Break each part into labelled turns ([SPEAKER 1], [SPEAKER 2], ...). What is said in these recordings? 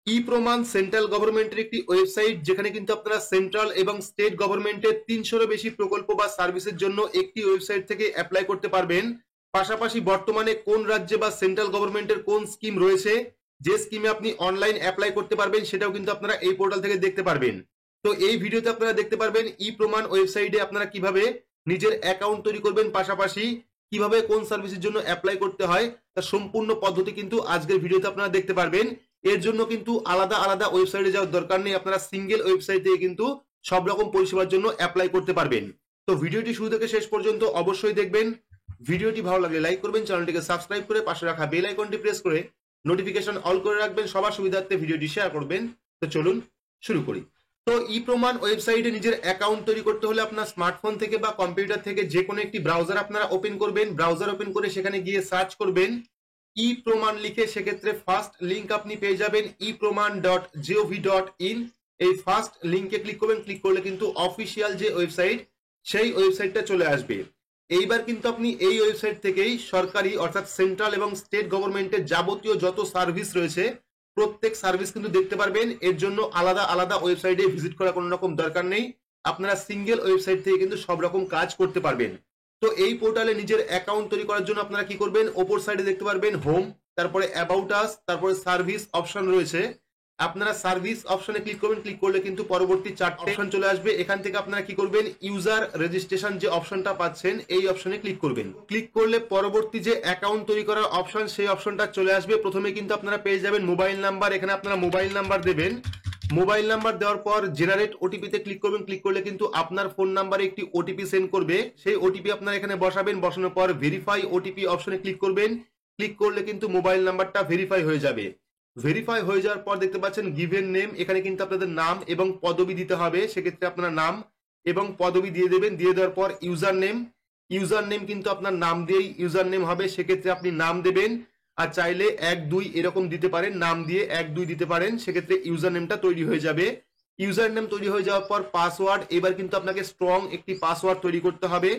[SPEAKER 1] ই প্রমাণ সেন্ট্রাল গভর্নমেন্টের একটি ওয়েবসাইট, যেখানে কিন্তু আপনারা সেন্ট্রাল এবং স্টেট গভর্নমেন্টের 300-এরও বেশি প্রকল্প বা সার্ভিসের জন্য একটি ওয়েবসাইট থেকে অ্যাপ্লাই করতে পারবেন। পাশাপাশি বর্তমানে কোন রাজ্যে বা সেন্ট্রাল গভর্নমেন্টের কোন স্কিম রয়েছে, যে স্কিমে আপনি অনলাইন অ্যাপ্লাই করতে পারবেন, সেটাও কিন্তু আপনারা এই পোর্টাল থেকে দেখতে পারবেন। তো এই ভিডিওতে আপনারা দেখতে পারবেন ই প্রমাণ ওয়েবসাইটে আপনারা কিভাবে নিজের অ্যাকাউন্ট তৈরি করবেন, পাশাপাশি কিভাবে কোন সার্ভিসের জন্য অ্যাপ্লাই করতে হয় তার সম্পূর্ণ পদ্ধতি কিন্তু আজকের ভিডিওতে আপনারা দেখতে পারবেন। এর জন্য কিন্তু আলাদা আলাদা ওয়েবসাইটে যাওয়ার দরকার নেই, আপনারা সিঙ্গেল ওয়েবসাইট থেকে কিন্তু সব রকম পরিষেবার জন্য অ্যাপ্লাই করতে পারবেন। তো ভিডিওটি শুরু থেকে শেষ পর্যন্ত অবশ্যই দেখবেন। ভিডিওটি ভালো লাগলে লাইক করবেন, চ্যানেলটিকে সাবস্ক্রাইব করে পাশে রাখা বেল আইকনটি প্রেস করে নোটিফিকেশন অল করে রাখবেন, সবার সুবিধার্থে ভিডিওটি শেয়ার করবেন। তো চলুন শুরু করি। তো ই প্রমাণ ওয়েবসাইটে নিজের অ্যাকাউন্ট তৈরি করতে হলে আপনার স্মার্টফোন থেকে বা কম্পিউটার থেকে যে কোনো একটি ব্রাউজার আপনারা ওপেন করবেন। ব্রাউজার ওপেন করে সেখানে গিয়ে সার্চ করবেন ই প্রমাণ লিখে, সেক্ষেত্রে ফার্স্ট লিংক আপনি পেয়ে যাবেন eproman.gov.in। এই ফার্স্ট লিংকে ক্লিক করবেন, ক্লিক করলে কিন্তু অফিসিয়াল যে ওয়েবসাইট সেই ওয়েবসাইটটা চলে আসবে। এইবার কিন্তু আপনি এই ওয়েবসাইট থেকেই সরকারি অর্থাৎ সেন্ট্রাল এবং স্টেট গভর্নমেন্টের যাবতীয় যত সার্ভিস রয়েছে প্রত্যেক সার্ভিস কিন্তু দেখতে পারবেন। এর জন্য আলাদা আলাদা ওয়েবসাইটে ভিজিট করার কোনো রকম দরকার নেই, আপনারা সিঙ্গেল ওয়েবসাইট থেকে কিন্তু সব রকম কাজ করতে পারবেন। তো এই পোর্টালে নিজের অ্যাকাউন্ট তৈরি করার জন্য আপনারা কি করবেন, ওপর সাইডে দেখতে পারবেন হোম, তারপরে অ্যাবাউট আস, তারপরে সার্ভিস অপশন রয়েছে। আপনারা সার্ভিস অপশনে ক্লিক করবেন, ক্লিক করলে কিন্তু পরবর্তী 4টে অপশন চলে আসবে। এখান থেকে আপনারা কি করবেন, ইউজার রেজিস্ট্রেশন যে অপশনটা পাচ্ছেন এই অপশনে ক্লিক করবেন। ক্লিক করলে পরবর্তী যে অ্যাকাউন্ট তৈরি করার অপশন সেই অপশনটা চলে আসবে। প্রথমে কিন্তু আপনারা পেয়ে যাবেন মোবাইল নাম্বার, এখানে আপনারা মোবাইল নাম্বার দেবেন। মোবাইল নাম্বার দেওয়ার পর জেনারেট ওটিপিতে ক্লিক করবেন, ক্লিক করলে কিন্তু আপনার ফোন নাম্বারে একটি ওটিপি সেন্ড করবে, সেই ওটিপি আপনারা এখানে বসাবেন। বসানোর পর ভেরিফাই ওটিপি অপশনে ক্লিক করবেন, ক্লিক করলে কিন্তু মোবাইল নাম্বারটা ভেরিফাই হয়ে যাবে। ভেরিফাই হয়ে যাওয়ার পর দেখতে পাচ্ছেন গিভেন নেম, এখানে কিন্তু আপনাদের নাম এবং পদবি দিতে হবে, সেক্ষেত্রে আপনার নাম এবং পদবি দিয়ে দেবেন। দিয়ে দেওয়ার পর ইউজার নেম, ইউজার নেম কিন্তু আপনার নাম দিয়েই ইউজার নেম হবে, সেক্ষেত্রে আপনি নাম দেবেন। আর চাইলে 1-2 এরকম দিতে পারেন, নাম দিয়ে 1-2 দিতে পারেন, সেক্ষেত্রে ইউজার নেমটা তৈরি হয়ে যাবে। ইউজার নেম তৈরি হয়ে যাওয়ার পর পাসওয়ার্ড, এবার কিন্তু আপনাকে স্ট্রং একটি পাসওয়ার্ড তৈরি করতে হবে।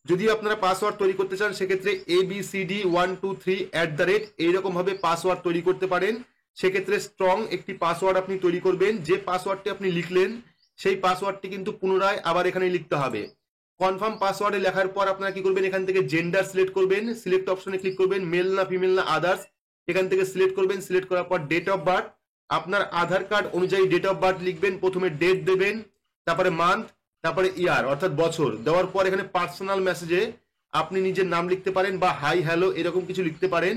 [SPEAKER 1] যদি আপনারা পাসওয়ার্ড তৈরি করতে চান সেক্ষেত্রে ABCD123 এইরকম ভাবে পাসওয়ার্ড তৈরি করতে পারেন। সেক্ষেত্রে স্ট্রং একটি পাসওয়ার্ড আপনি তৈরি করবেন। যে পাসওয়ার্ডটি আপনি লিখলেন সেই পাসওয়ার্ডটি কিন্তু পুনরায় আবার এখানে লিখতে হবে। কনফার্ম পাসওয়ার্ডে লেখার পর আপনারা কি করবেন, এখান থেকে জেন্ডার সিলেক্ট করবেন, সিলেক্ট অপশনে ক্লিক করবেন, মেল না ফিমেল না আদার্স এখান থেকে সিলেক্ট করবেন। সিলেক্ট করার পর ডেট অফ বার্থ, আপনার আধার কার্ড অনুযায়ী ডেট অফ বার্থ লিখবেন। প্রথমে ডেট দেবেন, তারপরে মান্থ, তারপরে ইয়ার অর্থাৎ বছর। দেওয়ার পর এখানে পার্সোনাল মেসেজে আপনি নিজের নাম লিখতে পারেন বা হাই হ্যালো এরকম কিছু লিখতে পারেন।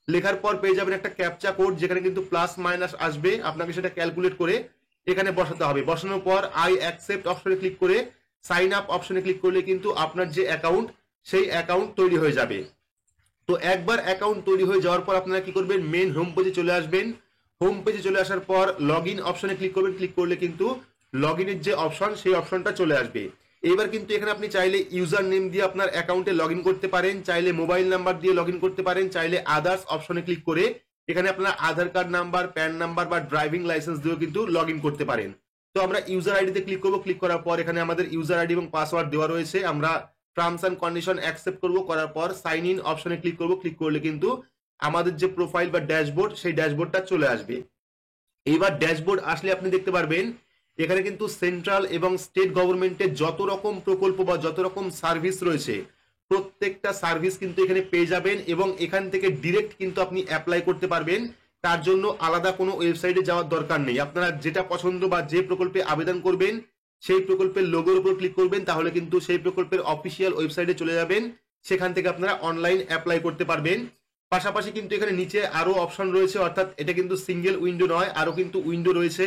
[SPEAKER 1] লেখার পর পেয়ে যাবেন একটা ক্যাপচা কোড, যেখানে কিন্তু প্লাস মাইনাস আসবে, আপনাকে সেটা ক্যালকুলেট করে এখানে বসাতে হবে। বসানোর পর আই অ্যাকসেপ্ট অপশনে ক্লিক করে সাইন আপ অপশনে ক্লিক করলে কিন্তু আপনার যে অ্যাকাউন্ট সেই অ্যাকাউন্ট তৈরি হয়ে যাবে। তো একবার অ্যাকাউন্ট তৈরি হয়ে যাওয়ার পর আপনারা কি করবেন, মেন হোম পেজে চলে আসবেন। হোম পেজে চলে আসার পর লগ ইন অপশনে ক্লিক করবেন, ক্লিক করলে কিন্তু লগ ইনের যে অপশন সেই অপশনটা চলে আসবে। এবার কিন্তু এখানে আপনি চাইলে ইউজার নেম দিয়ে আপনার অ্যাকাউন্টে লগ ইন করতে পারেন, চাইলে মোবাইল নাম্বার দিয়ে লগ ইন করতে পারেন, চাইলে আদার্স অপশনে ক্লিক করে এখানে আপনার আধার কার্ড নাম্বার, প্যান নাম্বার বা ড্রাইভিং লাইসেন্স দিয়েও কিন্তু লগ ইন করতে পারেন। তো আমরা ইউজার আইডিতে ক্লিক করবো, ক্লিক করার পর এখানে আমাদের ইউজার আইডি এবং পাসওয়ার্ড দেওয়া রয়েছে। আমরা টার্মস অ্যান্ড কন্ডিশন অ্যাকসেপ্ট করবো, করার পর সাইন ইন অপশনে ক্লিক করবো। ক্লিক করলে কিন্তু আমাদের যে প্রোফাইল বা ড্যাশবোর্ড সেই ড্যাশবোর্ডটা চলে আসবে। এইবার ড্যাশবোর্ড আসলে আপনি দেখতে পারবেন এখানে কিন্তু সেন্ট্রাল এবং স্টেট গভর্নমেন্টের যত রকম প্রকল্প বা যত রকম সার্ভিস রয়েছে প্রত্যেকটা সার্ভিস কিন্তু এখানে পেয়ে যাবেন এবং এখান থেকে ডিরেক্ট কিন্তু আপনি অ্যাপ্লাই করতে পারবেন। তার জন্য আলাদা কোনো ওয়েবসাইটে যাওয়ার দরকার নেই। আপনারা যেটা পছন্দ বা যে প্রকল্পে আবেদন করবেন সেই প্রকল্পের লোগোর উপর ক্লিক করবেন, তাহলে কিন্তু সেই প্রকল্পের অফিসিয়াল ওয়েবসাইটে চলে যাবেন, সেখান থেকে আপনারা অনলাইন অ্যাপ্লাই করতে পারবেন। পাশাপাশি কিন্তু এখানে নিচে আরো অপশন রয়েছে, অর্থাৎ এটা কিন্তু সিঙ্গেল উইন্ডো নয়, আরো কিন্তু উইন্ডো রয়েছে,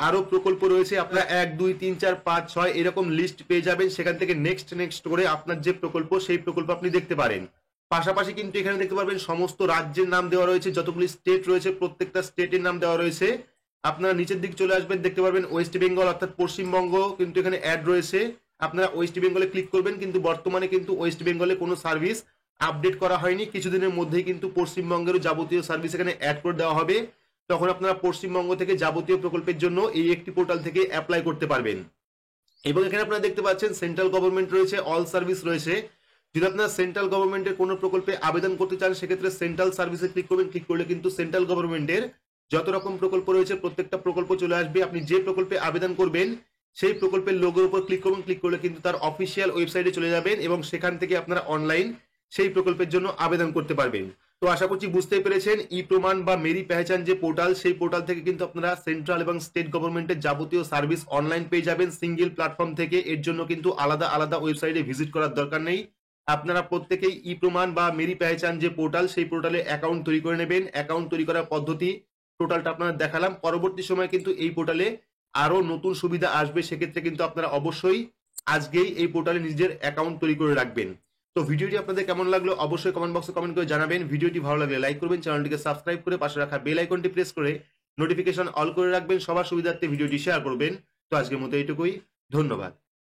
[SPEAKER 1] আরো প্রকল্প রয়েছে। আপনারা 1 2 3 4 5 6 এরকম লিস্ট পেয়ে যাবেন, সেখান থেকে নেক্সট নেক্সট করে আপনার যে প্রকল্প সেই প্রকল্প আপনি দেখতে পারেন। পাশাপাশি কিন্তু এখানে দেখতে পারবেন সমস্ত রাজ্যের নাম দেওয়া রয়েছে, যতগুলি স্টেট রয়েছে প্রত্যেকটা স্টেটের নাম দেওয়া রয়েছে। আপনারা নিচের দিক চলে আসবেন, দেখতে পারবেন ওয়েস্ট বেঙ্গল অর্থাৎ পশ্চিমবঙ্গ কিন্তু এখানে অ্যাড রয়েছে। আপনারা ওয়েস্ট বেঙ্গলে ক্লিক করবেন, কিন্তু বর্তমানে কিন্তু ওয়েস্ট বেঙ্গলে কোনো সার্ভিস আপডেট করা হয়নি, কিছুদিনের মধ্যেই কিন্তু পশ্চিমবঙ্গের যাবতীয় সার্ভিস এখানে অ্যাড করে দেওয়া হবে। তখন আপনারা পশ্চিমবঙ্গ থেকে যাবতীয় প্রকল্পের জন্য এই একটি পোর্টাল থেকে অ্যাপ্লাই করতে পারবেন। এবং এখানে আপনারা দেখতে পাচ্ছেন সেন্ট্রাল গভর্নমেন্ট রয়েছে, অল সার্ভিস রয়েছে। যদি আপনারা সেন্ট্রাল গভর্নমেন্টের কোনো প্রকল্পে আবেদন করতে চান সেক্ষেত্রে সেন্ট্রাল সার্ভিসে ক্লিক করবেন, ক্লিক করলে কিন্তু সেন্ট্রাল গভর্নমেন্টের যত রকম প্রকল্প রয়েছে প্রত্যেকটা প্রকল্প চলে আসবে। আপনি যে প্রকল্পে আবেদন করবেন সেই প্রকল্পের লোগোর উপর ক্লিক করুন, ক্লিক করলে কিন্তু তার অফিসিয়াল ওয়েবসাইটে চলে যাবেন এবং সেখান থেকে আপনারা অনলাইন সেই প্রকল্পের জন্য আবেদন করতে পারবেন। তো আশা করছি বুঝতেই পেরেছেন, ই প্রমাণ বা মেরি পেহচান যে পোর্টাল, সেই পোর্টাল থেকে কিন্তু আপনারা সেন্ট্রাল এবং স্টেট গভর্নমেন্টের যাবতীয় সার্ভিস অনলাইন পেয়ে যাবেন সিঙ্গেল প্ল্যাটফর্ম থেকে। এর জন্য কিন্তু আলাদা আলাদা ওয়েবসাইটে ভিজিট করার দরকার নেই। আপনারা প্রত্যেকেই ই প্রমাণ বা মেরি পেহচান যে পোর্টাল, সেই পোর্টালে অ্যাকাউন্ট তৈরি করে নেবেন। অ্যাকাউন্ট তৈরি করার পদ্ধতি টোটালটা আপনারা দেখালাম। পরবর্তী সময় কিন্তু এই পোর্টালে আরো নতুন সুবিধা আসবে, সেক্ষেত্রে কিন্তু আপনারা অবশ্যই আজকেই এই পোর্টালে নিজের অ্যাকাউন্ট তৈরি করে রাখবেন। তো ভিডিওটি আপনাদের কেমন লাগলো অবশ্যই কমেন্ট বক্সে কমেন্ট করে জানাবেন। ভিডিওটি ভালো লাগলে লাইক করবেন, চ্যানেলটিকে সাবস্ক্রাইব করে পাশে রাখা বেল আইকনটি প্রেস করে নোটিফিকেশন অল করে রাখবেন। সবার সুবিধার্থে ভিডিওটি শেয়ার করবেন। তো আজকের মতো এইটুকুই, ধন্যবাদ।